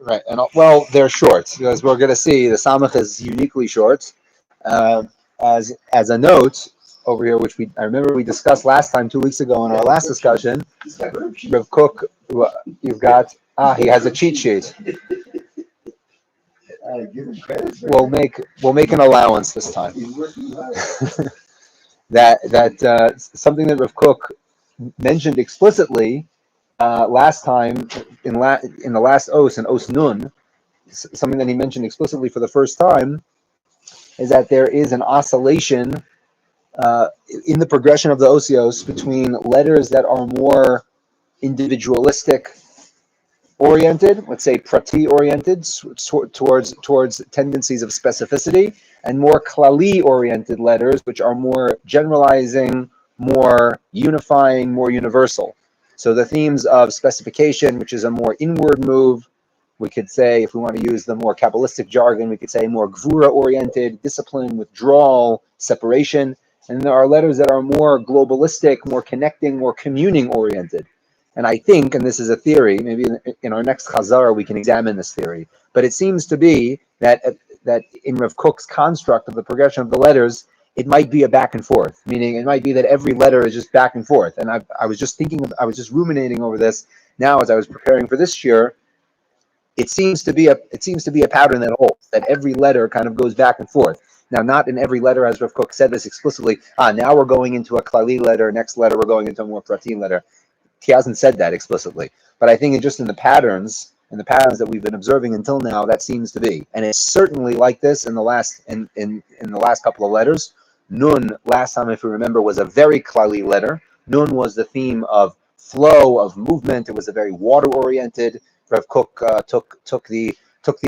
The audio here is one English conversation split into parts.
Right, and well, they're short, as we're going to see. The Samach is uniquely short. Uh, as a note over here, which I remember we discussed last time, 2 weeks ago in our last discussion. Rav Kook, you've got he has a cheat sheet. We'll make an allowance this time. that something that Rav Kook mentioned explicitly last time in the last os and os nun, something that he mentioned explicitly for the first time is that there is an oscillation in the progression of the osios between letters that are more individualistic oriented, let's say prati oriented, towards tendencies of specificity, and more klali oriented letters, which are more generalizing, more unifying, more universal. So the themes of specification, which is a more inward move, we could say, if we want to use the more Kabbalistic jargon, we could say more gvura oriented, discipline, withdrawal, separation. And there are letters that are more globalistic, more connecting, more communing oriented. And I think, and this is a theory, maybe in our next Chazar we can examine this theory, but it seems to be that in Rav Kook's construct of the progression of the letters, it might be a back and forth, meaning it might be that every letter is just back and forth. And I was just ruminating over this now as I was preparing for this year. It seems to be a pattern that holds, that every letter kind of goes back and forth. Now, not in every letter, as Rav Kook said this explicitly. Now we're going into a klali letter. Next letter, we're going into a more pratim letter. He hasn't said that explicitly, but I think just in the patterns that we've been observing until now, that seems to be, and it's certainly like this in the last in the last couple of letters. Nun, last time, if you remember, was a very klali letter. Nun was the theme of flow, of movement. It was a very water oriented. Rav Kook took the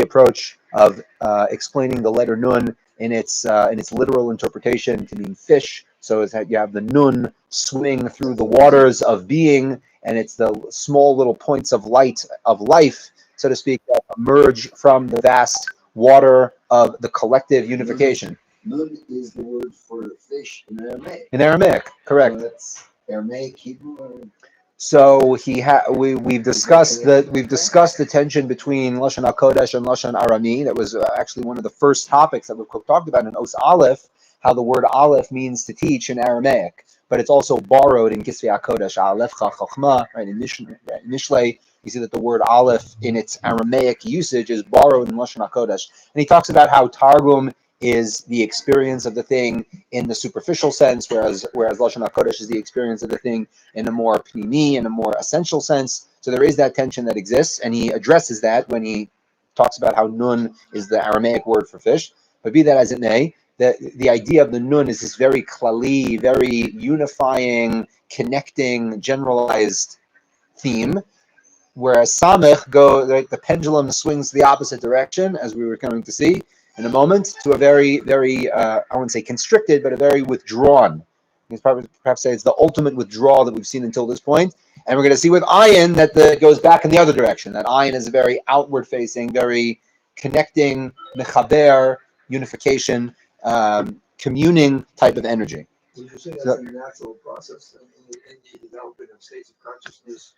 approach of explaining the letter Nun in its literal interpretation to mean fish. So it's that you have the Nun swimming through the waters of being, and it's the small little points of light of life, so to speak, that emerge from the vast water of the collective unification. Nun is the word for fish in Aramaic. In Aramaic, correct. So that's Aramaic, Hebrew. So we've discussed the tension between Lashon HaKodesh and Lashon Arami. That was actually one of the first topics that we talked about in Os Aleph, how the word Aleph means to teach in Aramaic, but it's also borrowed in Kisvei HaKodesh, Aleph Chachma, right? In Mishlei, you see that the word Aleph in its Aramaic usage is borrowed in Lashon HaKodesh. And he talks about how Targum is the experience of the thing in the superficial sense, whereas Lashon HaKodesh is the experience of the thing in a more pnimi, in a more essential sense. So there is that tension that exists, and he addresses that when he talks about how nun is the Aramaic word for fish. But be that as it may, the idea of the nun is this very klali, very unifying, connecting, generalized theme, whereas samech the pendulum swings the opposite direction, as we were coming to see in a moment, to a very, very, I wouldn't say constricted, but a very withdrawn. You can perhaps say it's the ultimate withdrawal that we've seen until this point. And we're going to see with ayin that it goes back in the other direction. That ayin is a very outward-facing, very connecting, mechaber, unification, communing type of energy. Would you say that's a natural process in the development of states of consciousness?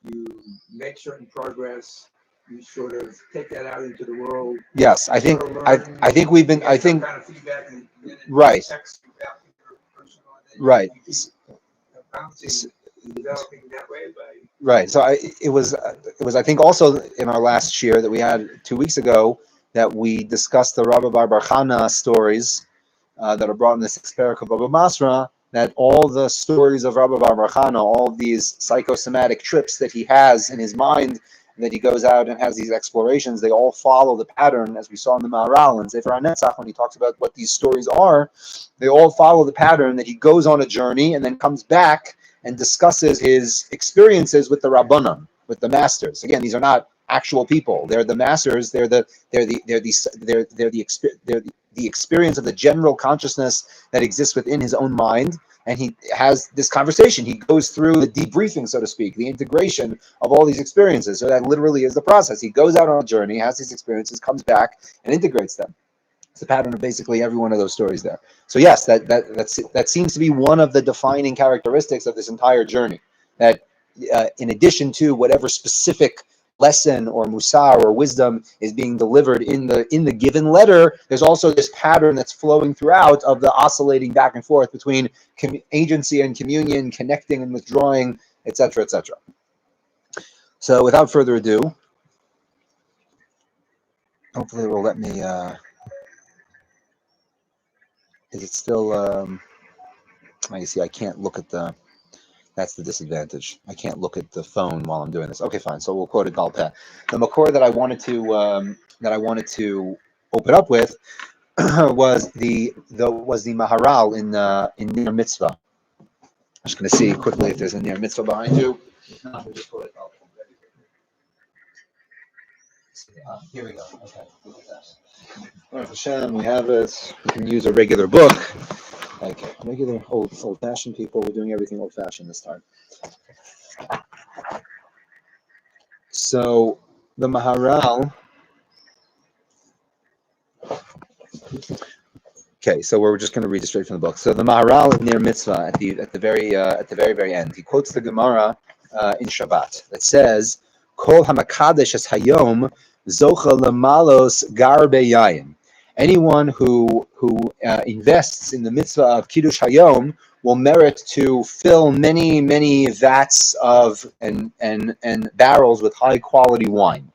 You make certain progress. You sort of take that out into the world. Yes, I think we've been. I think kind of feedback and right. Right. Developing that way right. So it was I think also in our last shir that we had 2 weeks ago that we discussed the Rabbi Bar Chana stories that are brought in the 6th parak of Baba Masra. That all the stories of Rabbi Bar Chana, all these psychosomatic trips that he has in his mind, that he goes out and has these explorations, they all follow the pattern, as we saw in the Maharal and Sefer HaNetzach, when he talks about what these stories are. They all follow the pattern that he goes on a journey and then comes back and discusses his experiences with the Rabbanim, with the masters. Again, these are not actual people; they're the masters. They're the experience of the general consciousness that exists within his own mind. And he has this conversation. He goes through the debriefing, so to speak, the integration of all these experiences. So that literally is the process. He goes out on a journey, has these experiences, comes back, and integrates them. It's the pattern of basically every one of those stories there. So yes, that seems to be one of the defining characteristics of this entire journey. That in addition to whatever specific lesson or musar or wisdom is being delivered in the given letter, there's also this pattern that's flowing throughout of the oscillating back and forth between agency and communion, connecting and withdrawing, etc., etc. So without further ado, hopefully it will let me, is it still, you see, I can't look at that's the disadvantage. I can't look at the phone while I'm doing this. Okay, fine. So we'll quote it Galpeh. The makor that I wanted to open up with was the Maharal in Ner Mitzvah. I'm just going to see quickly if there's a Ner Mitzvah behind you. No, we'll just quote it Galpeh. Here we go. Okay, look at that. Baruch Hashem, we have it. We can use a regular book. Like regular old-fashioned people, we're doing everything old-fashioned this time. So the Maharal. Okay, so we're just going to read it straight from the book. So the Maharal in Ner Mitzvah at the very end, he quotes the Gemara in Shabbat that says, "Kol hamakadesh es hayom zocha lemalos gar beyayin." Anyone who invests in the mitzvah of Kiddush Hayom will merit to fill many vats of and barrels with high quality wine.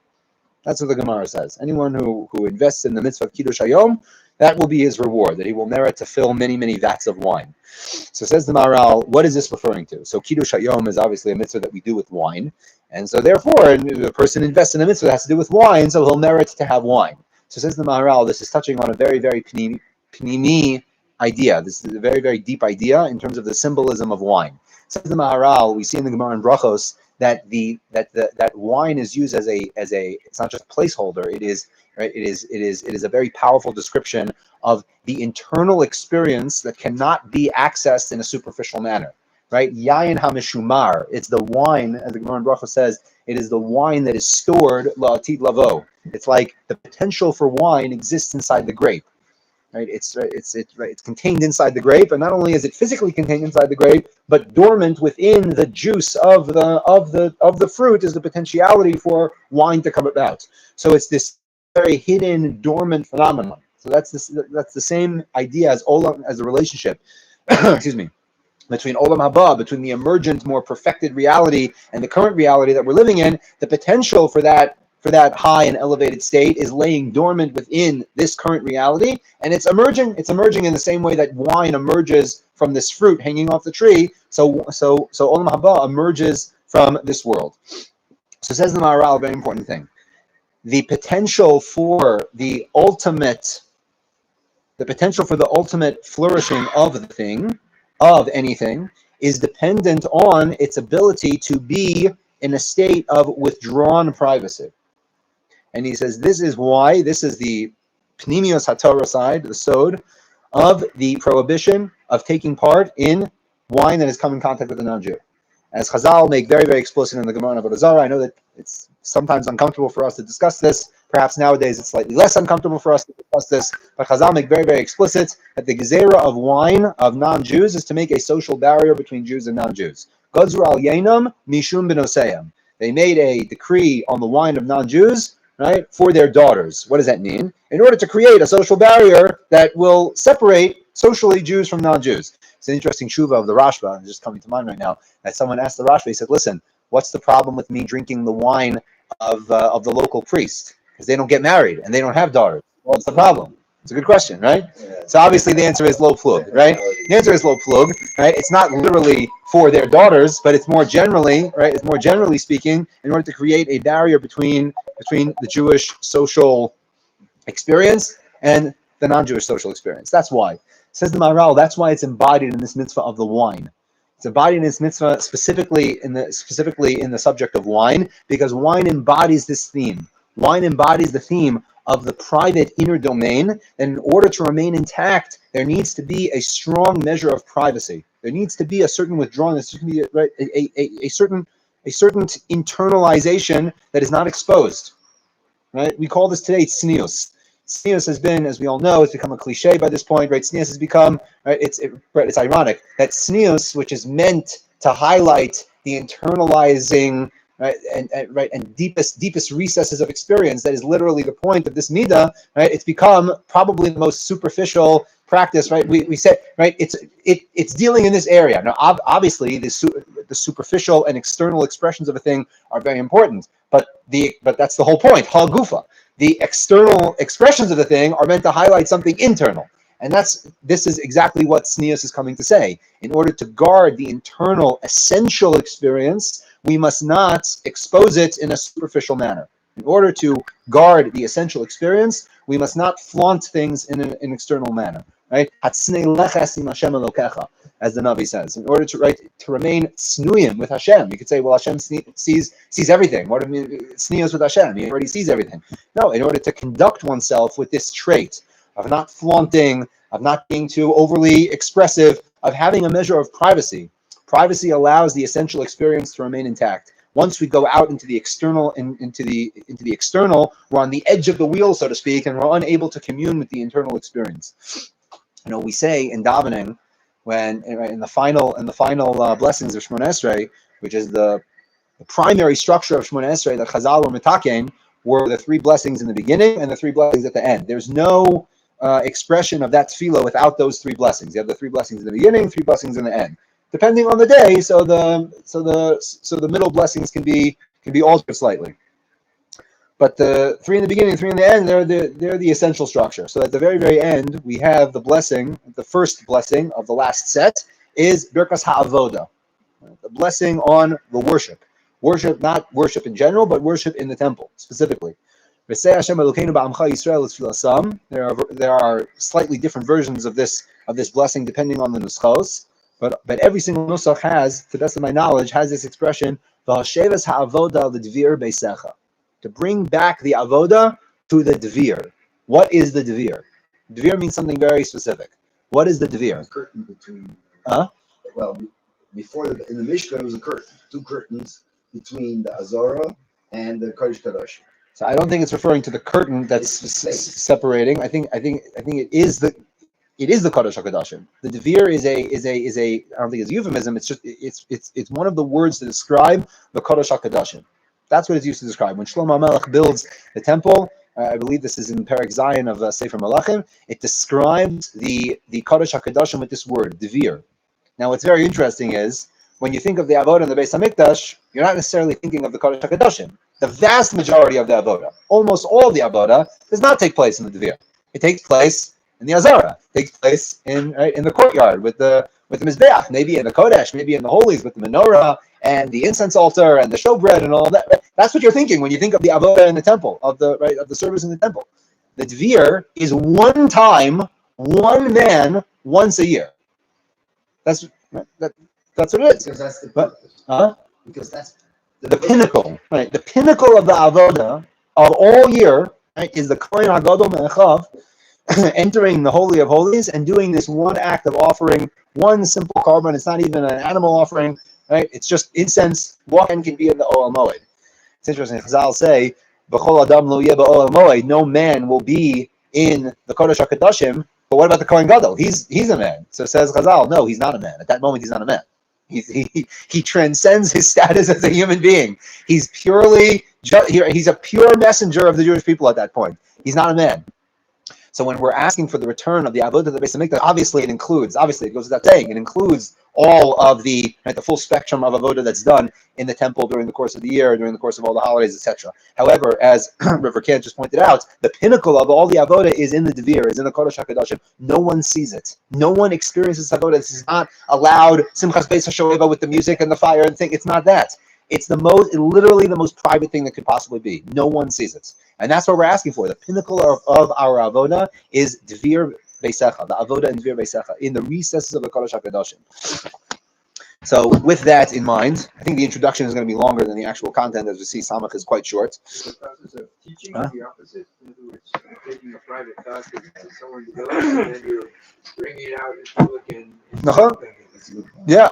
That's what the Gemara says. Anyone who invests in the mitzvah of Kiddush Hayom, that will be his reward, that he will merit to fill many vats of wine. So says the Maharal, what is this referring to? So Kiddush Hayom is obviously a mitzvah that we do with wine, and so therefore the person invests in a mitzvah that has to do with wine, so he'll merit to have wine. So says the Maharal, this is touching on a very pnimi idea. This is a very deep idea in terms of the symbolism of wine. Says the Maharal, we see in the Gemara in Brachos that that wine is used as a it's not just a placeholder. It is right. It is a very powerful description of the internal experience that cannot be accessed in a superficial manner. Right? Yayin hamishumar. It's the wine, as the Gemara in Brachos says. It is the wine that is stored la'atid lavo. It's like the potential for wine exists inside the grape. Right? It's contained inside the grape, and not only is it physically contained inside the grape, but dormant within the juice of the fruit is the potentiality for wine to come about. So it's this very hidden, dormant phenomenon. So that's the same idea as olam, as a relationship. Excuse me. Between Olam Haba, between the emergent, more perfected reality and the current reality that we're living in, the potential for that high and elevated state is laying dormant within this current reality, and it's emerging in the same way that wine emerges from this fruit hanging off the tree. So Olam Haba emerges from this world. So says the Maharal, a very important thing. The potential for the ultimate flourishing of the thing, of anything, is dependent on its ability to be in a state of withdrawn privacy. And he says this is the Pnimios HaTorah side, the sod, of the prohibition of taking part in wine that has come in contact with a non-Jew. As Chazal make very explicit in the Gemara of Avodah Zarah, I know that it's sometimes uncomfortable for us to discuss this. Perhaps nowadays it's slightly less uncomfortable for us to discuss this, but Chazal make very explicit that the gezerah of wine of non-Jews is to make a social barrier between Jews and non-Jews. Gazru al Yainam mishum benoseim. They made a decree on the wine of non-Jews, right, for their daughters. What does that mean? In order to create a social barrier that will separate socially Jews from non-Jews. It's an interesting shuva of the Rashba, just coming to mind right now, that someone asked the Rashba, he said, listen, what's the problem with me drinking the wine of the local priest? Because they don't get married and they don't have daughters. What's the problem? It's a good question, right? So obviously the answer is lo plug, right? The answer is lo plug, right? It's not literally for their daughters, but it's more generally, right? It's more generally speaking, in order to create a barrier between the Jewish social experience and the non-Jewish social experience. That's why. Says the Maharal, that's why it's embodied in this mitzvah of the wine. It's embodied in this mitzvah specifically in the subject of wine, because wine embodies this theme. Wine embodies the theme of the private inner domain, and in order to remain intact, there needs to be a strong measure of privacy. There needs to be a certain withdrawal. There needs to be a certain internalization that is not exposed. Right? We call this today tznius. Tznius has been, as we all know, it's become a cliche by this point. Right? Tznius has become, right? It's ironic that tznius, which is meant to highlight the internalizing right, and deepest recesses of experience. That is literally the point of this midah, right? It's become probably the most superficial practice, right? We say, right, it's dealing in this area. Now, obviously, the superficial and external expressions of a thing are very important, but that's the whole point. Hagufa, the external expressions of the thing are meant to highlight something internal. And this is exactly what Sneus is coming to say. In order to guard the internal essential experience, we must not expose it in a superficial manner. In order to guard the essential experience, we must not flaunt things in an external manner. Right? Hatsnei leches im Hashem Elokecha, as the Navi says. In order to remain snuyim with Hashem, you could say, well, Hashem sees everything. What do you mean snuyos with Hashem? He already sees everything. No, in order to conduct oneself with this trait of not flaunting, of not being too overly expressive, of having a measure of privacy. Privacy allows the essential experience to remain intact. Once we go out into the external, into the external, we're on the edge of the wheel, so to speak, and we're unable to commune with the internal experience. We say in davening, when in the final blessings of Shemona Esrei, which is the primary structure of Shemona Esrei that Chazal were mitaken, were the three blessings in the beginning and the three blessings at the end. There's no expression of that tefillah without those three blessings. You have the three blessings in the beginning, three blessings in the end. Depending on the day, so the middle blessings can be altered slightly. But the three in the beginning, three in the end, they're the essential structure. So at the very, very end, we have the blessing, the first blessing of the last set is Birkas Ha'avoda, the blessing on the worship. Worship, not worship in general, but worship in the temple specifically. There are slightly different versions of this blessing depending on the nuschos, but every single nusach has, to the best of my knowledge, has this expression, V'hashevas ha'avoda l'dvir beisecha, to bring back the avoda to the dvir. What is the dvir? Dvir means something very specific. What is the dvir? Curtain between. Huh? Well, before in the Mishkan there was a curtain, two curtains between the Azara and the Kodesh Kadosh. So I don't think it's referring to the curtain that's separating. I think it is the Kodesh HaKadoshim. The Devir is a I don't think it's a euphemism. It's just it's one of the words to describe the Kodesh HaKadoshim. That's what it's used to describe. When Shlomo HaMelech builds the temple, I believe this is in Perek Zion of Sefer Malachim, it describes the Kodesh HaKadoshim with this word, Devir. Now what's very interesting is, when you think of the Avodah in the Beis HaMikdash, you're not necessarily thinking of the Kodesh HaKadoshim. The vast majority of the Avodah, almost all of the Avodah, does not take place in the Devir. It takes place in the Azara. It takes place in the courtyard with the Mizbeach, maybe in the Kodesh, maybe in the Holies with the menorah and the incense altar and the showbread and all that. That's what you're thinking when you think of the Avodah in the temple, of the service in the temple. The Devir is one time, one man, once a year. That's what it is. Because that's the purpose. Because that's the pinnacle, right? The pinnacle of the avoda of all year, right, is the Kohen HaGadol Me'echav entering the Holy of Holies and doing this one act of offering one simple carbon. It's not even an animal offering, right? It's just incense. Walking can be in the Ohel Moed. It's interesting. Chazal say, "B'chol adam lo yeh b'Ohel Moed." No man will be in the Kodesh HaKadoshim. But what about the Kohen Gadol? He's a man. So says Chazal, no, he's not a man. At that moment, he's not a man. He transcends his status as a human being. He's he's a pure messenger of the Jewish people at that point. He's not a man. So when we're asking for the return of the Avodah to the Beis HaMikdash, obviously it goes without saying, it includes all of the full spectrum of Avodah that's done in the temple during the course of the year, during the course of all the holidays, etc. However, as River Kent just pointed out, the pinnacle of all the Avodah is in the Devir, is in the Kodesh HaKadoshim. No one sees it. No one experiences Avodah. This is not allowed Simchas Beis HaShoeva with the music and the fire and thing. It's not that. It's literally the most private thing that could possibly be. No one sees it. And that's what we're asking for. The pinnacle of our Avodah is Dvir Beisecha, the Avodah in Dvir Beisecha, in the recesses of the Kodesh HaKadoshim. So with that in mind, I think the introduction is going to be longer than the actual content. As we see, Samach is quite short. The process of teaching is the opposite. In other words, taking a private class with someone develops and then you're bringing it out in public and yeah,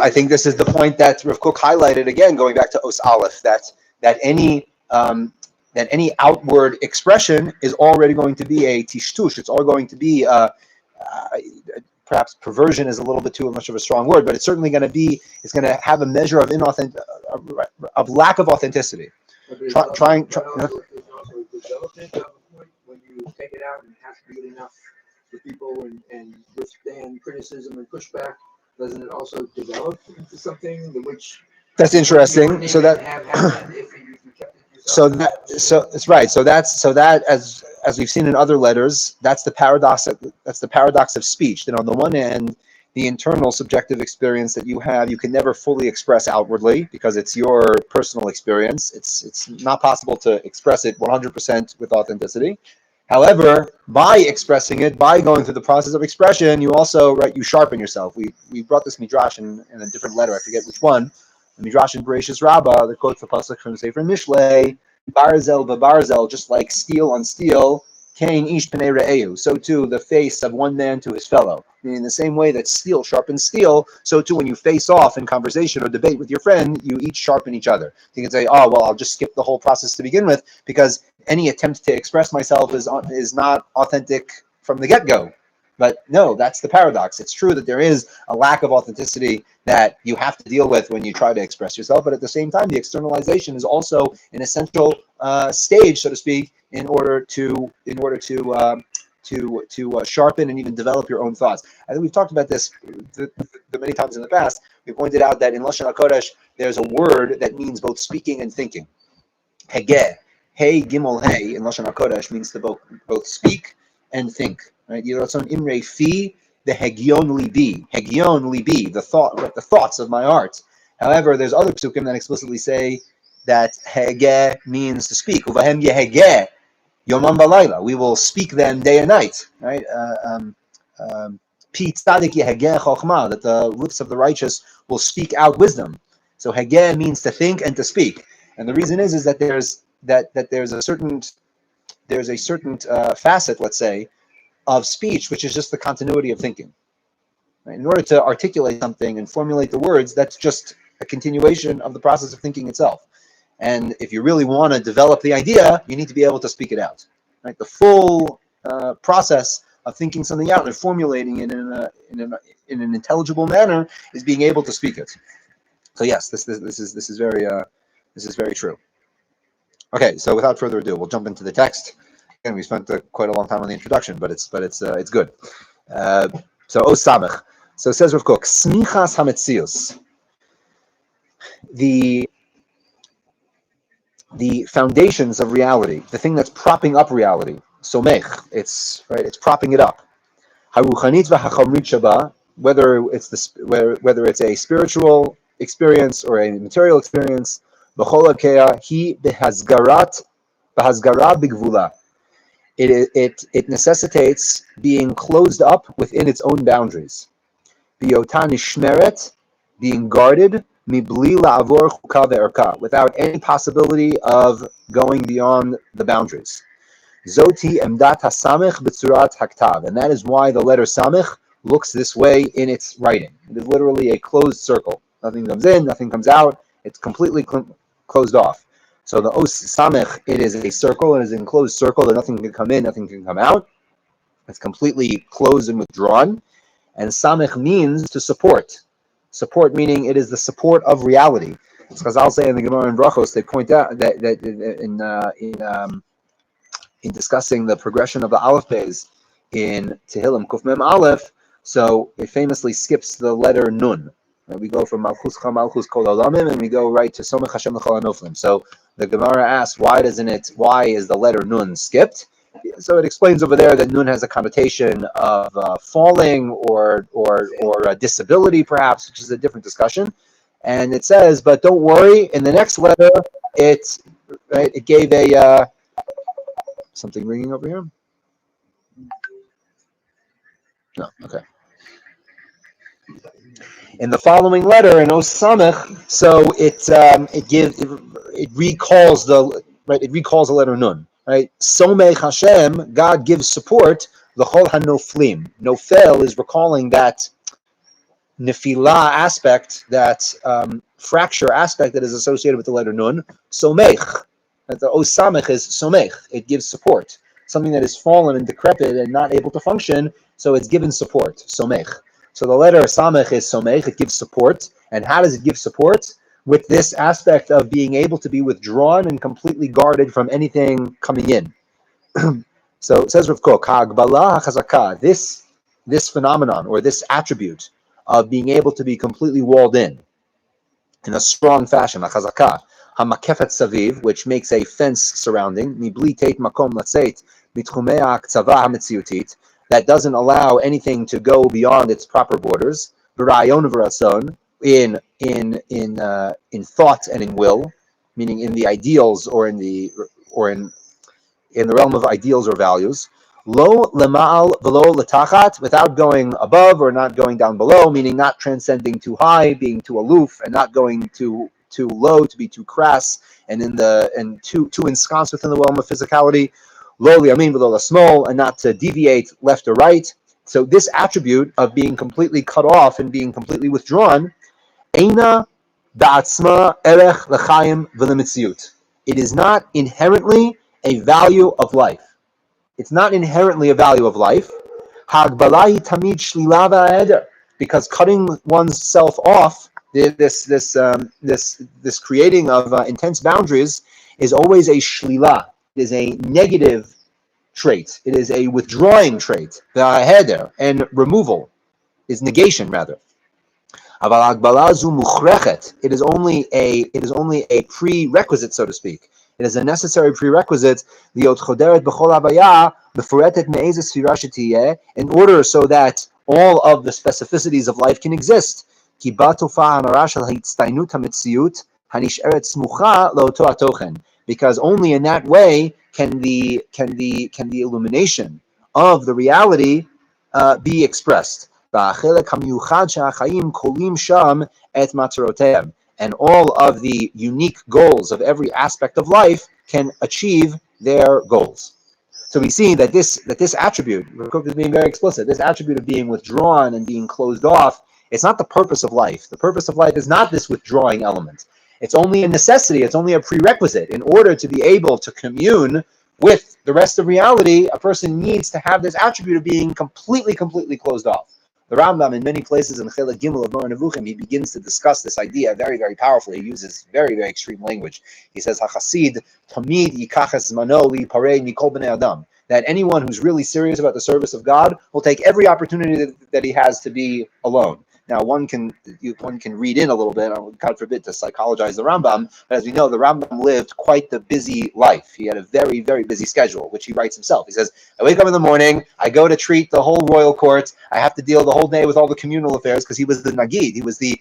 I think this is the point that Rav Kook highlighted again, going back to Os Aleph, that any outward expression is already going to be a tishtush. It's all going to be perhaps perversion is a little bit too much of a strong word, but it's certainly going to be, it's going to have a measure of of lack of authenticity. But there's Trying, also a development of a point when you take it out and it has to be good enough for people and withstand criticism and pushback. Doesn't it also develop into something which that's you interesting. wouldn't So even that, have happened if you kept it yourself? so it's right. So that as we've seen in other letters, that's the paradox. That's the paradox of speech. That on the one hand, the internal subjective experience that you have, you can never fully express outwardly because it's your personal experience. It's not possible to express it 100% with authenticity. However, by expressing it, by going through the process of expression, you also, right, you sharpen yourself. We brought this midrash in a different letter. I forget which one. The midrash in Bereshis Rabbah that quotes the pasuk from Sefer Mishlei, "Barzel b'barzel," just like steel on steel. Kain ish pnei re'eu. So too, the face of one man to his fellow. Meaning, the same way that steel sharpens steel, so too, when you face off in conversation or debate with your friend, you each sharpen each other. You can say, "Oh, well, I'll just skip the whole process to begin with because any attempt to express myself is not authentic from the get-go." But no, that's the paradox. It's true that there is a lack of authenticity that you have to deal with when you try to express yourself, but at the same time, the externalization is also an essential stage, so to speak, in order to sharpen and even develop your own thoughts. I think we've talked about this the many times in the past. We pointed out that in Lashon HaKodesh, there's a word that means both speaking and thinking. Hegeh, hey gimel hey in Lashon HaKodesh means to both speak and think. Right? Yiratzon imrei fi the hegyon libi, the thoughts of my heart. However, there's other psukim that explicitly say that hegeh means to speak. Uvahem yehegeh yomam v'layla. We will speak them day and night. Right? Pi tzadik yehegeh chochma, that the lips of the righteous will speak out wisdom. So hegeh means to think and to speak. And the reason is that there's a certain facet, let's say, of speech, which is just the continuity of thinking. Right? In order to articulate something and formulate the words, that's just a continuation of the process of thinking itself. And if you really want to develop the idea, you need to be able to speak it out. Right? The full process of thinking something out and formulating it in an intelligible manner is being able to speak it. So yes, this is very true. Okay, so without further ado, we'll jump into the text. Again, we spent quite a long time on the introduction, but it's good. So Os Samech. So it says Rav Kook, Smichas Hametzius, the foundations of reality, the thing that's propping up reality. Somech, it's propping it up. Haruchanit v'hachamrit shaba, whether it's a spiritual experience or a material experience. B'chol hakea hi behazgara b'gvula. It necessitates being closed up within its own boundaries. B'yota nishmeret, being guarded, mibli la'avor chuka ve'erka, without any possibility of going beyond the boundaries. Zoti emdat hasamech b'tzurat haktav, and that is why the letter samech looks this way in its writing. It is literally a closed circle. Nothing comes in, nothing comes out. It's completely closed off. So the os samech, it is a circle, it is an enclosed circle that nothing can come in, nothing can come out. It's completely closed and withdrawn. And samech means to support. Support meaning it is the support of reality. As Chazal say in the Gemara in Brachos, they point out that in discussing the progression of the Aleph Beis in Tehillim Kuf Mem Aleph, so it famously skips the letter Nun. And we go from Malchus Malchus Kol Olamim, and we go right to Somech Hashem L'Chol Hanoflim. So the Gemara asks, why is the letter Nun skipped? So it explains over there that Nun has a connotation of falling or disability, perhaps, which is a different discussion. And it says, but don't worry, in the next letter, it gave a something ringing over here. No, okay. In the following letter in Os Samech, so it recalls the letter Nun. Right, Somech Hashem, God gives support. The Chol Hanoflim. Nofel is recalling that Nefilah aspect, that fracture aspect that is associated with the letter Nun. Somech. The Os Samech is Somech. It gives support. Something that is fallen and decrepit and not able to function So it's given support, somech. So the letter samech is somech, it gives support. And how does it give support? With this aspect of being able to be withdrawn and completely guarded from anything coming in. So it says Rav Kook, Ha'agbala ha'chazaka, this phenomenon or this attribute of being able to be completely walled in a strong fashion, ha'chazaka, ha'makefet saviv, which makes a fence surrounding, mibli teit makom latzeit, mitchumei ha'aktzava ha'metziutit, that doesn't allow anything to go beyond its proper borders, v'ra'ayon v'ratzon, in thought and in will, meaning in the ideals or in the realm of ideals or values. Lo lemal velo letachat, without going above or not going down below, meaning not transcending too high, being too aloof, and not going too low to be too crass and too ensconced within the realm of physicality. Lo liamin velo small, and not to deviate left or right. So this attribute of being completely cut off and being completely withdrawn, eina ba'atzma erech l'chaim v'lemitziut. It is not inherently a value of life. It's not inherently a value of life. Hagbalahi tamid shlila va'eder, because cutting oneself off, this creating of intense boundaries, is always a shlila. It is a negative trait. It is a withdrawing trait. Va'heder, and removal is negation rather. It is only a prerequisite, so to speak. It is a necessary prerequisite in order so that all of the specificities of life can exist. Because only in that way can the illumination of the reality be expressed. And all of the unique goals of every aspect of life can achieve their goals. So we see that this attribute, Kook is being very explicit, this attribute of being withdrawn and being closed off, it's not the purpose of life. The purpose of life is not this withdrawing element. It's only a necessity, it's only a prerequisite. In order to be able to commune with the rest of reality, a person needs to have this attribute of being completely closed off. The Rambam, in many places in Chelek Gimel of Moreh Nevuchim, he begins to discuss this idea very, very powerfully. He uses very, very extreme language. He says, "Hachasid tamid yikaches zmano liparei mikol bnei adam." That anyone who's really serious about the service of God will take every opportunity that he has to be alone. Now, one can read in a little bit, God forbid, to psychologize the Rambam, but as we know, the Rambam lived quite the busy life. He had a very, very busy schedule, which he writes himself. He says, I wake up in the morning, I go to treat the whole royal court, I have to deal the whole day with all the communal affairs, because he was the Nagid, he was the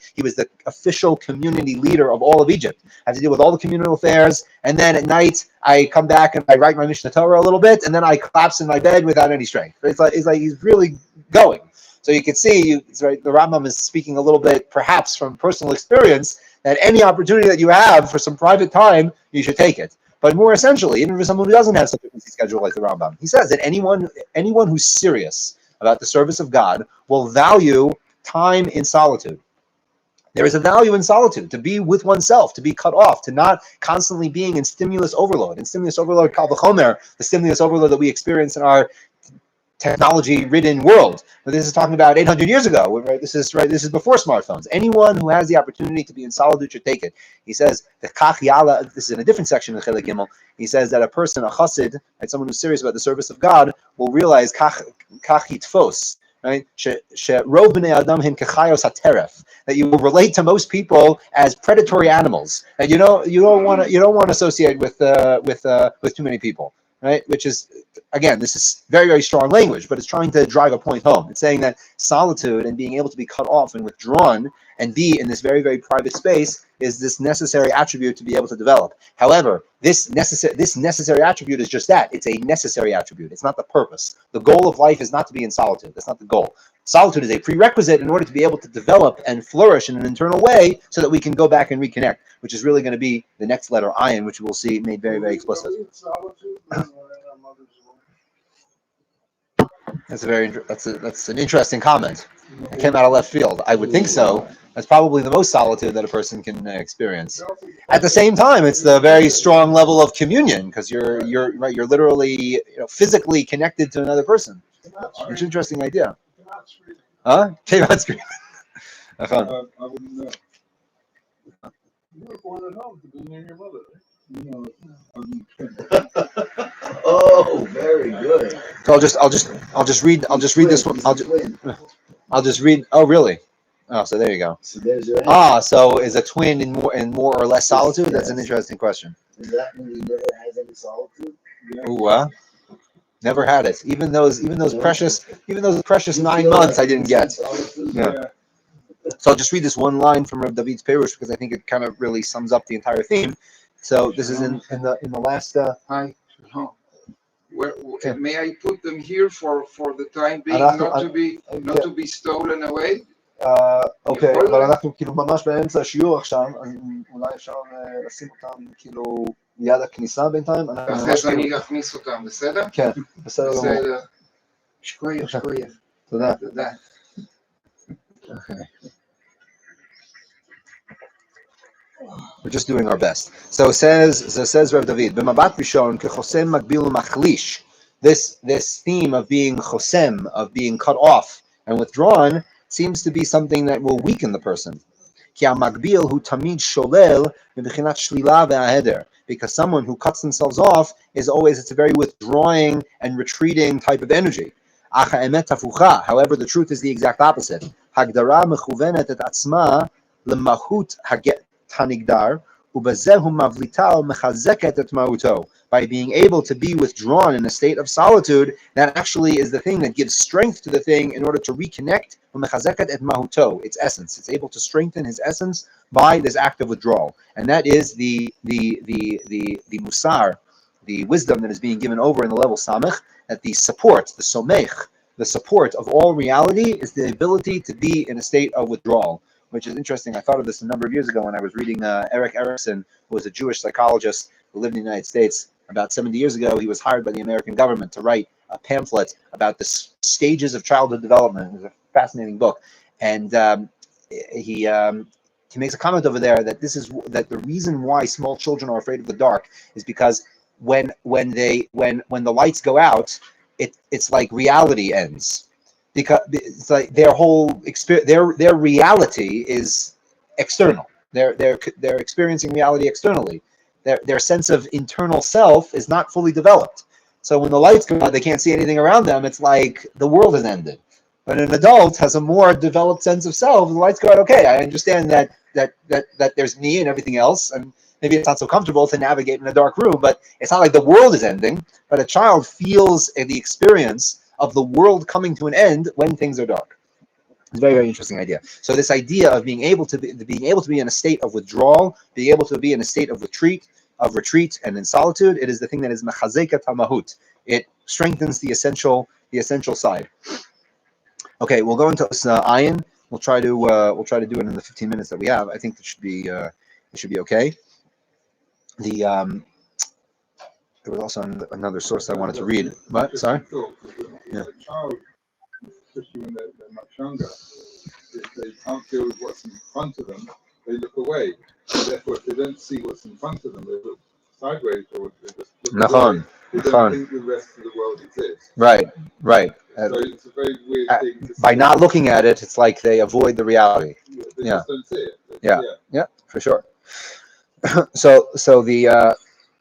official community leader of all of Egypt. I have to deal with all the communal affairs, and then at night, I come back and I write my Mishnah Torah a little bit, and then I collapse in my bed without any strength. It's like he's really going. So you can see, the Rambam is speaking a little bit, perhaps from personal experience, that any opportunity that you have for some private time, you should take it. But more essentially, even for someone who doesn't have such a busy schedule like the Rambam, he says that anyone who's serious about the service of God will value time in solitude. There is a value in solitude, to be with oneself, to be cut off, to not constantly being in stimulus overload. And stimulus overload, kal v'chomer, the stimulus overload that we experience in our technology-ridden world. But this is talking about 800 years ago. Right? This is before smartphones. Anyone who has the opportunity to be in solitude should take it. He says the kach yala. This is in a different section of Chelek Gimel. He says that a person, a chassid, right, someone who's serious about the service of God, will realize kach hitfos. Right? Rov bnei adam hin kechayos hateref. That you will relate to most people as predatory animals. And you don't want to associate with too many people. Right? Which is, again, this is very, very strong language, but it's trying to drive a point home. It's saying that solitude and being able to be cut off and withdrawn and be in this very, very private space is this necessary attribute to be able to develop. However, this necessary attribute is just that. It's a necessary attribute. It's not the purpose. The goal of life is not to be in solitude. That's not the goal. Solitude is a prerequisite in order to be able to develop and flourish in an internal way so that we can go back and reconnect, which is really going to be the next letter, ayin, which we'll see made very, very explicit. That's an interesting comment. It came out of left field. I would think so. That's probably the most solitude that a person can experience. At the same time, it's the very strong level of communion because you're literally physically connected to another person. Which interesting idea. Huh? Came out screen. I wouldn't know. You were born at home to be near your mother, right? No, I'm Oh, very good. So I'll just read this one. I'll just read. Oh, really? Oh, so there you go. So there's your answer. Ah, so is a twin in more or less solitude? That's an interesting question. Does that mean he never has any solitude? Ooh, never had it. Even those precious 9 months I didn't get. Yeah. So I'll just read this one line from Rabbi David's Perush because I think it kind of really sums up the entire theme. So this is in the last. Hi. May I put them here for the time being, not to be stolen away? אוקיי, אבל אנחנו כאילו ממש באמצע השיעור עכשיו, אז אולי אפשר לשים אותם כאילו ליד הכניסה בינתיים. אחרי זה אני אכניס אותם, בסדר? כן, בסדר גמור. בסדר. שכוייך. תודה. We're just doing our best. So says Rav David, "B'mabat rishon kechosem magbil machlish." This theme of being chosem, of being cut off and withdrawn, seems to be something that will weaken the person. Ki ha-magbil hu tamid sholel mibchinat shlila ve'aheder. Because someone who cuts themselves off it's a very withdrawing and retreating type of energy. Acha emet hafucha. However, the truth is the exact opposite. Hagdara mechuvenet et atzma lemahut haget hanigdar ubezehu mavlital mechazeket et mauto. By being able to be withdrawn in a state of solitude, that actually is the thing that gives strength to the thing in order to reconnect mechazeket et mahuto, its essence. It's able to strengthen his essence by this act of withdrawal, and that is the musar, the wisdom that is being given over in the level samech. That the support, the somech, the support of all reality is the ability to be in a state of withdrawal, which is interesting. I thought of this a number of years ago when I was reading Eric Erickson, who was a Jewish psychologist who lived in the United States. About 70 years ago, he was hired by the American government to write a pamphlet about the stages of childhood development. It was a fascinating book, and he makes a comment over there that the reason why small children are afraid of the dark is because when the lights go out, it's like reality ends, because it's like their whole experience, their reality is external. They're experiencing reality externally. Their sense of internal self is not fully developed. So when the lights go out, they can't see anything around them. It's like the world has ended. But an adult has a more developed sense of self. The lights go out. Okay, I understand that there's me and everything else, and maybe it's not so comfortable to navigate in a dark room. But it's not like the world is ending. But a child feels the experience of the world coming to an end when things are dark. It's a very, very interesting idea. So this idea of being able to be in a state of withdrawal, being able to be in a state of retreat and in solitude, it is the thing that is mechazeket hamahut. It strengthens the essential side. Okay, we'll go into ayin. We'll try to do it in the 15 minutes that we have. I think it should be okay. There was also another source I wanted to read. But sorry. Yeah. A child, especially when they're much younger, if they can't feel what's in front of them, they look away. And therefore, if they don't see what's in front of them, they look sideways, or they just look away. They don't think the rest of the world exists. Right. So it's a very weird thing to by see. not looking at it, it's like they avoid the reality. They just don't see it. Yeah, for sure. So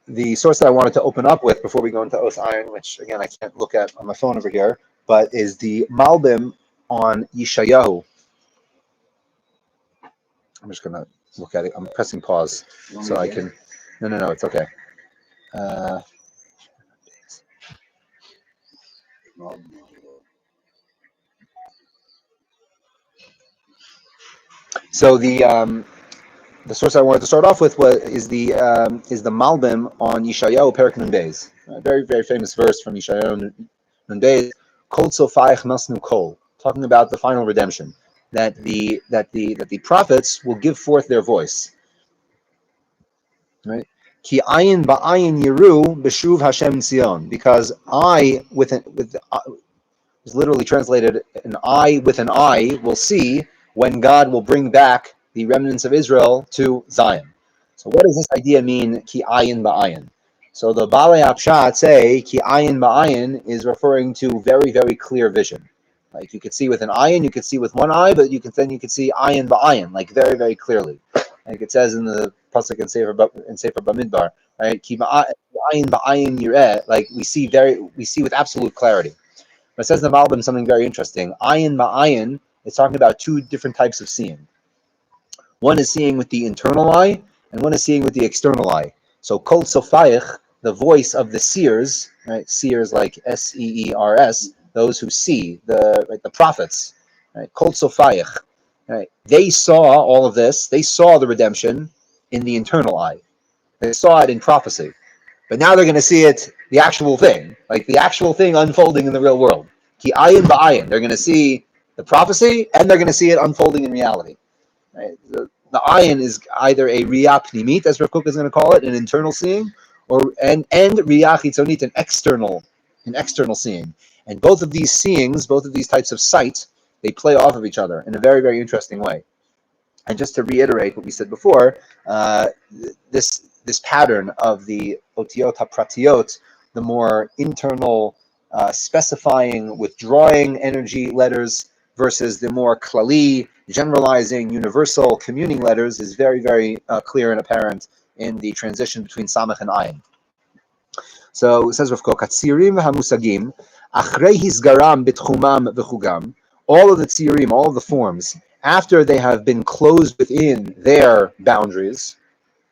the source that I wanted to open up with before we go into Os Ayin, which again I can't look at on my phone over here, but is the Malbim on Yeshayahu. I'm just gonna look at it. I'm pressing pause so I can. No, it's okay. So the source I wanted to start off with is the Malbim on Yeshayahu Perek Nun Beis. A very, very famous verse from Yeshayahu Nun Beis, Kol Tzofayich Masnu Kol, talking about the final redemption, that the prophets will give forth their voice. Right? Ki ayin ba'ayin yiru b'shuv Hashem Tzion, because eye is literally translated, an eye with an eye will see when God will bring back the remnants of Israel to Zion. So what does this idea mean, ki ayin ba'ayin? So the Balei Apshat say ki ayin ba'ayin is referring to very, very clear vision. Like you could see with an ayin, you could see with one eye, but you could see ayin ba'ayin, like very, very clearly. Like it says in the pasuk in Sefer Bamidbar, right? Ki ayin ba'ayin yireh, like we see with absolute clarity. But it says in the Malbim something very interesting. Ayin ba'ayin is talking about two different types of seeing. One is seeing with the internal eye, and one is seeing with the external eye. So kol sofayich, the voice of the seers, right? Seers like Seers, those who see, the prophets, right? Kol sofayich, right? They saw all of this. They saw the redemption in the internal eye. They saw it in prophecy. But now they're going to see it, the actual thing, like the actual thing unfolding in the real world. Ki ayin ba'ayin. They're going to see the prophecy, and they're going to see it unfolding in reality. Right? The ayin is either a riyah pnimit, as Rav Kook is going to call it, an internal seeing, and riyah chitzonit, an external seeing. And both of these seeings, both of these types of sight, they play off of each other in a very, very interesting way. And just to reiterate what we said before, this pattern of the otiot hapratiot, the more internal, specifying, withdrawing energy letters versus the more klali, generalizing, universal, communing letters, is very, very clear and apparent in the transition between samach and ayin. So it says Rav Kook, Hatzirim v'hamusagim, achrei hizgaram bitchumam v'chugam, all of the tzirim, all of the forms, after they have been closed within their boundaries,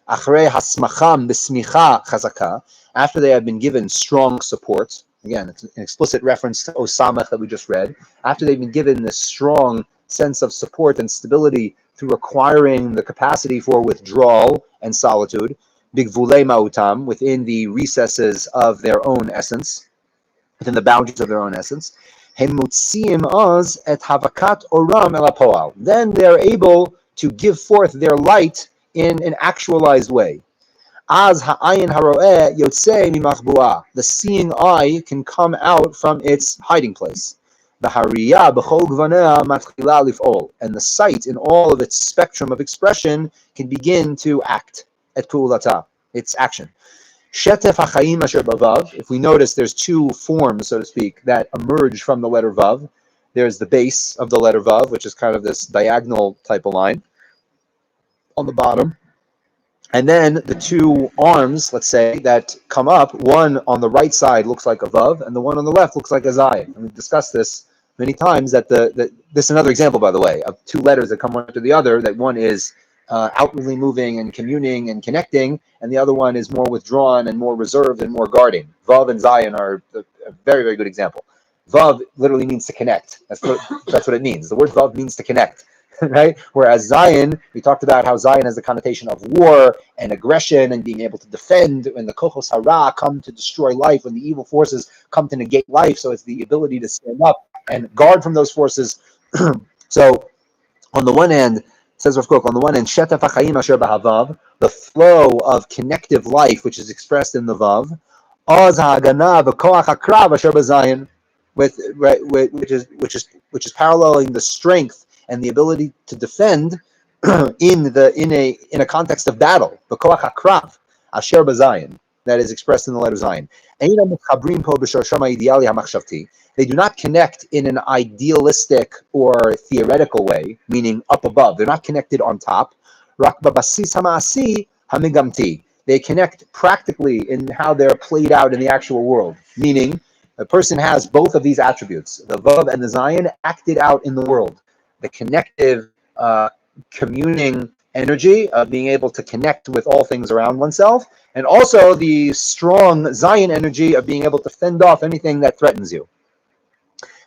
achrei hasmacham b'smicha chazaka, after they have been given strong support, again, it's an explicit reference to Osamach that we just read, after they've been given this strong sense of support and stability through acquiring the capacity for withdrawal and solitude, bigvulei ma'utam, within the recesses of their own essence, within the boundaries of their own essence, hemutziim oz et havakat oram el hapoal. Then they're able to give forth their light in an actualized way. Az ha'ayin haroeh yotzei mimachbuah. The seeing eye can come out from its hiding place. The hariyah b'chol gvanea matchila lif'ol, and the sight in all of its spectrum of expression can begin to act at pu'ulata, its action. Shetef ha'chaim asher b'vav. If we notice, there's two forms, so to speak, that emerge from the letter vav. There's the base of the letter vav, which is kind of this diagonal type of line on the bottom. And then the two arms, let's say, that come up, one on the right side looks like a vav, and the one on the left looks like a zayin. And we've discussed this many times, that this is another example, by the way, of two letters that come one after the other, that one is outwardly moving and communing and connecting, and the other one is more withdrawn and more reserved and more guarding. Vav and zayin are a very, very good example. Vav literally means to connect. That's what it means. The word vav means to connect. Right? Whereas Zion, we talked about how Zion has the connotation of war and aggression and being able to defend when the Kochos Hara come to destroy life, when the evil forces come to negate life. So it's the ability to stand up and guard from those forces. So on the one hand, says Rav Kook, on the one hand, Shetaf HaChaim Asher B'Havav, the flow of connective life which is expressed in the Vav, Oz HaHagana V'Koach HaKrav Asher B'Zion, which is paralleling the strength and the ability to defend in a context of battle, the koach hakrav asher b'zayin, that is expressed in the letter zayin. They do not connect in an idealistic or theoretical way, meaning up above. They're not connected on top. They connect practically in how they're played out in the actual world, meaning a person has both of these attributes, the vav and the zayin, acted out in the world. The connective, communing energy of being able to connect with all things around oneself, and also the strong Zion energy of being able to fend off anything that threatens you.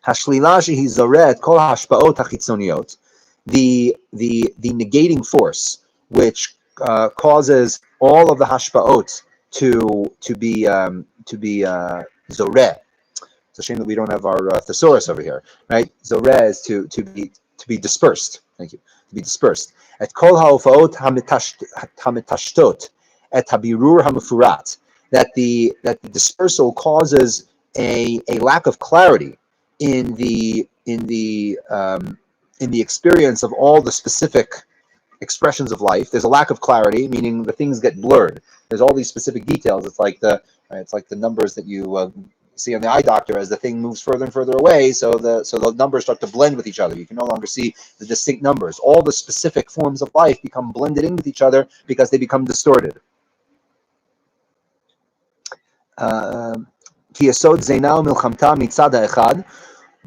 The negating force, which causes all of the hashpaot to be zoreh. It's a shame that we don't have our thesaurus over here, right? Zoreh is to be dispersed. Thank you. To be dispersed. At kol ha'ofaot hamitashtot, at habirur hamefurat, that the dispersal causes a lack of clarity in the experience of all the specific expressions of life. There's a lack of clarity, meaning the things get blurred. There's all these specific details. It's like the numbers that you see on the eye doctor as the thing moves further and further away. So the numbers start to blend with each other. You can no longer see the distinct numbers. All the specific forms of life become blended in with each other because they become distorted.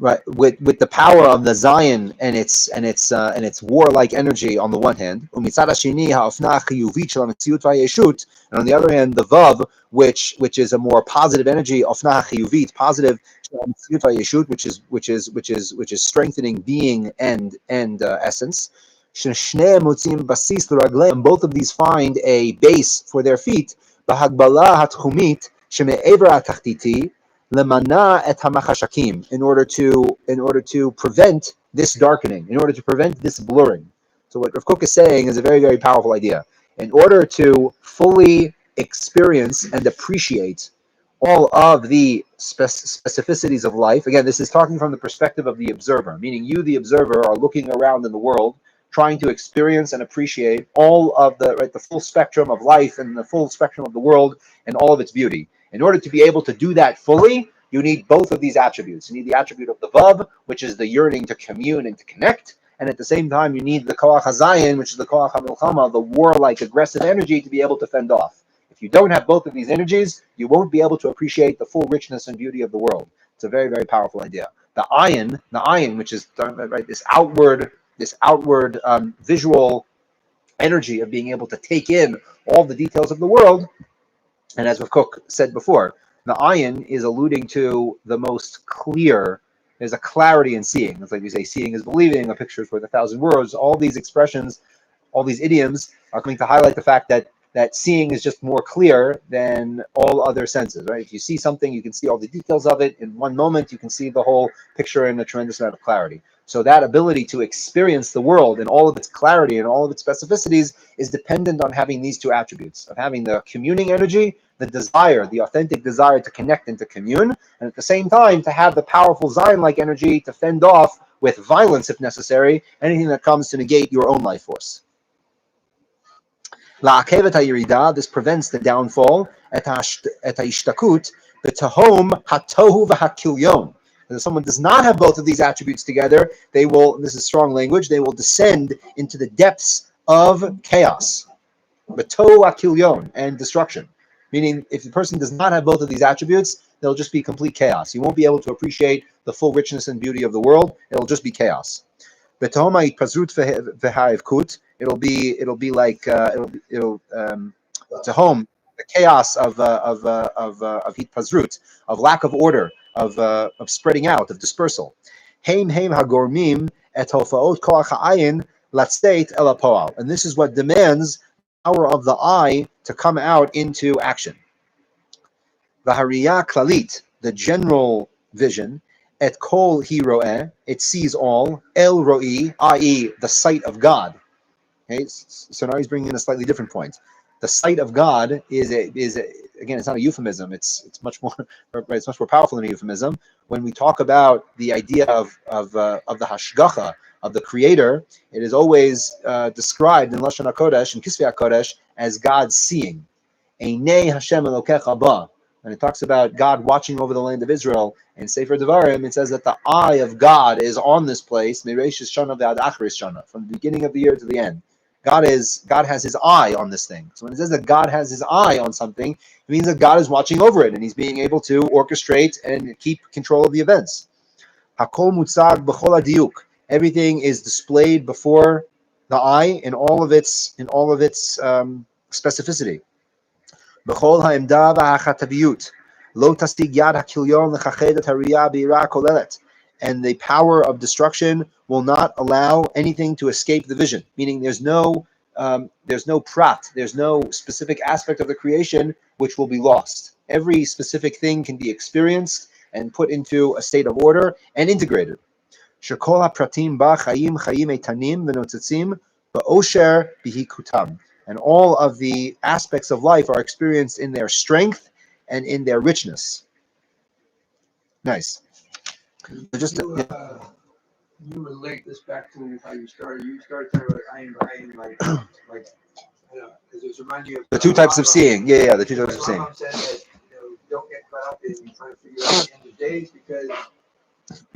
Right, with the power of the Zion and its warlike energy on the one hand, and on the other hand, the Vav, which is a more positive energy, positive, which is strengthening being and essence. And both of these find a base for their feet. In order to prevent this darkening, in order to prevent this blurring. So what Rav Kook is saying is a very, very powerful idea. In order to fully experience and appreciate all of the specificities of life, again, this is talking from the perspective of the observer, meaning you, the observer, are looking around in the world, trying to experience and appreciate all of the full spectrum of life and the full spectrum of the world and all of its beauty. In order to be able to do that fully, you need both of these attributes. You need the attribute of the Vav, which is the yearning to commune and to connect, and at the same time, you need the Koach HaZayin, which is the Koach HaMilchama, the warlike, aggressive energy to be able to fend off. If you don't have both of these energies, you won't be able to appreciate the full richness and beauty of the world. It's a very, very powerful idea. The ayin, which is right, this outward visual energy of being able to take in all the details of the world. And as Rav Kook said before, the ayin is alluding to the most clear. There's a clarity in seeing. It's like we say, seeing is believing, a picture is worth 1,000 words. All these expressions, all these idioms are coming to highlight the fact that seeing is just more clear than all other senses, right? If you see something, you can see all the details of it. In one moment, you can see the whole picture in a tremendous amount of clarity. So that ability to experience the world in all of its clarity and all of its specificities is dependent on having these two attributes, of having the communing energy, the desire, the authentic desire to connect and to commune, and at the same time to have the powerful Zion-like energy to fend off with violence, if necessary, anything that comes to negate your own life force. This prevents the downfall. If someone does not have both of these attributes together, they will, this is strong language, they will descend into the depths of chaos, and destruction. Meaning, if the person does not have both of these attributes, there'll just be complete chaos. You won't be able to appreciate the full richness and beauty of the world. It'll just be chaos. It'll be like tehom, the chaos of hitpazrut, of lack of order, of spreading out, of dispersal. Heim hagormim et hofaot koach ha'ayin latzeit el ha'poal, and this is what demands the power of the eye to come out into action. V'hariyah klalit, the general vision. Et kol hi ro'eh, it sees all. El ro'i, i.e., the sight of God. Okay, so now he's bringing in a slightly different point. The sight of God is again, it's not a euphemism. It's much more, it's much more powerful than a euphemism. When we talk about the idea of the hashgacha, of the Creator, it is always described in Lashon HaKodesh and Kisvei HaKodesh as God seeing. Einei Hashem Elokecha ba. And it talks about God watching over the land of Israel. In Sefer Devarim, it says that the eye of God is on this place, from the beginning of the year to the end. God has his eye on this thing. So when it says that God has his eye on something, it means that God is watching over it and he's being able to orchestrate and keep control of the events. Hakol mutzag b'chol hadiyuk. Everything is displayed before the eye in all of its specificity. B'chol ha'emda v'ha'chataviyut. Lo tastig yad ha'kilyon l'chachedet hariyah b'ira kolelet. And the power of destruction will not allow anything to escape the vision. Meaning, there's no prat, there's no specific aspect of the creation which will be lost. Every specific thing can be experienced and put into a state of order and integrated. Shekol hapratim ba chayim eitanim v'notzatzim ba'osher b'hikutam. And all of the aspects of life are experienced in their strength and in their richness. Nice. you relate this back to how you started. You started talking about I am like I don't know, because it was reminding you of The two types of Rambam. seeing. Yeah, the two types of seeing. Rambam said that don't get caught up in trying to figure out the end of days because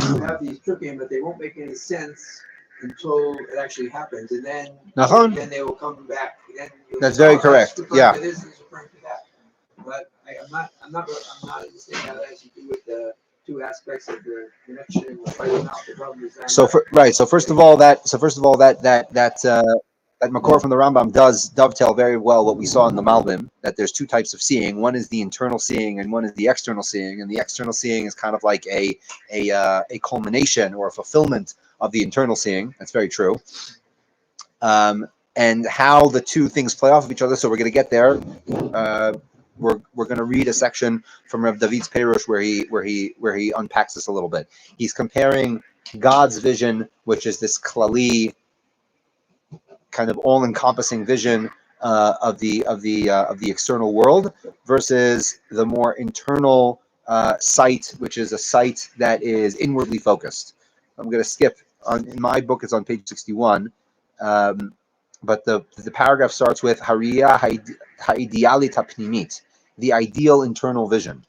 you have these tripping, but they won't make any sense until it actually happens, and then they will come back. Then That's very correct. Yeah. This is referring to that. But I'm not understanding how that has to do with the two aspects of the connection and the fighting out the problem. So first of all, that Makor from the Rambam does dovetail very well what we saw in the Malbim, that there's two types of seeing. One is the internal seeing and one is the external seeing. And the external seeing is kind of like a culmination or a fulfillment of the internal seeing. That's very true. And how the two things play off of each other. So we're going to get there. We're going to read a section from Rav David's Perush where he unpacks this a little bit. He's comparing God's vision, which is this klali, kind of all-encompassing vision of the external world, versus the more internal sight, which is a sight that is inwardly focused. I'm going to skip. In my book, it's on page 61, but the paragraph starts with Hariya Ha'idealit Hapnimit, the ideal internal vision.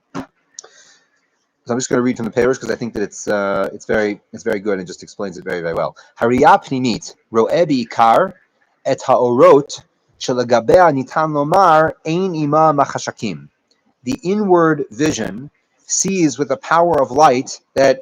So I'm just going to read from the Perush because I think that it's very good and just explains it very, very well. Hariya pnimit ro'eh bi'ikar et ha'orot shelagabea nitan lomar ein ima machashakim. The inward vision sees with the power of light that